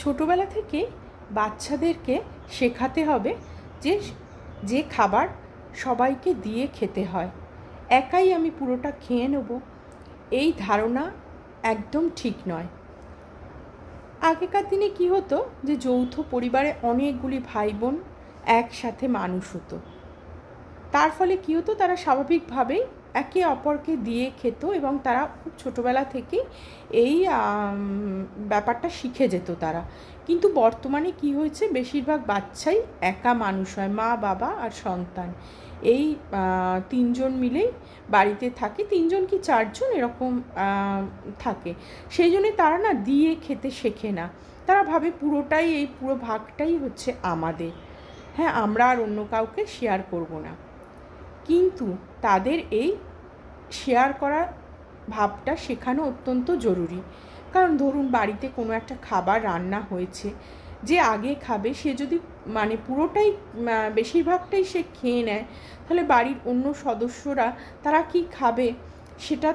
ছোটোবেলা থেকে বাচ্চাদেরকে শেখাতে হবে যে যে খাবার সবাইকে দিয়ে খেতে হয়, একাই আমি পুরোটা খেয়ে নেব, এই ধারণা একদম ঠিক নয়। আগেকার দিনে কি হতো যে যৌথ পরিবারে অনেকগুলি ভাই বোন একসাথে মানুষ হতো। তার ফলে কী হতো, তারা স্বাভাবিকভাবেই একে অপরকে দিয়ে খেত এবং তারা খুব ছোটোবেলা থেকেই এই ব্যাপারটা শিখে যেত তারা। কিন্তু বর্তমানে কি হয়েছে, বেশিরভাগ বাচ্চাই একা মানুষ হয়, মা বাবা আর সন্তান এই তিনজন মিলেই বাড়িতে থাকে, তিনজন কি চারজন এরকম থাকে। সেই জন্যে তারা না দিয়ে খেতে শেখে না, তারা ভাবে পুরোটাই, এই পুরো ভাগটাই হচ্ছে আমাদের, হ্যাঁ আমরা আর অন্য কাউকে শেয়ার করব না। কিন্তু তাদের এই শেয়ার করা ভাবটা শেখানো অত্যন্ত জরুরি। কারণ ধরুন বাড়িতে কোনো একটা খাবার রান্না হয়েছে, যে আগে খাবে সে যদি মানে পুরোটাই বেশিরভাগটাই সে খেয়ে নেয়, তাহলে বাড়ির অন্য সদস্যরা তারা কি খাবে সেটা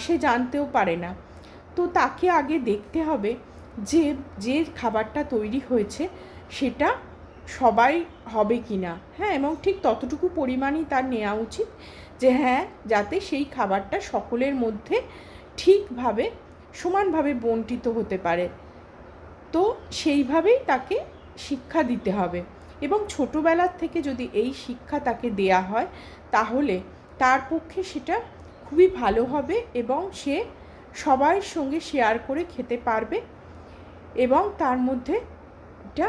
সে জানতেও পারে না। তো তাকে আগে দেখতে হবে যে যে খাবারটা তৈরি হয়েছে সেটা সবাই হবে কি না, হ্যাঁ, এবং ঠিক ততটুকু পরিমাণই তার নেওয়া উচিত যে হ্যাঁ, যাতে সেই খাবারটা সকলের মধ্যে ঠিকভাবে সমানভাবে বণ্টিত হতে পারে। তো সেইভাবেই তাকে শিক্ষা দিতে হবে, এবং ছোটোবেলার থেকে যদি এই শিক্ষা তাকে দেয়া হয় তাহলে তার পক্ষে সেটা খুবই ভালো হবে এবং সে সবার সঙ্গে শেয়ার করে খেতে পারবে এবং তার মধ্যে এটা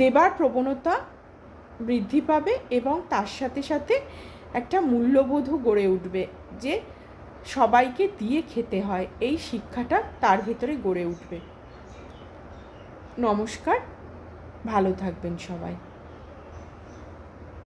দেবার প্রবণতা বৃদ্ধি পাবে এবং তার সাথে সাথে একটা মূল্যবোধও গড়ে উঠবে যে সবাইকে দিয়ে খেতে হয়, এই শিক্ষাটা তার ভেতরে গড়ে উঠবে। নমস্কার, ভালো থাকবেন সবাই।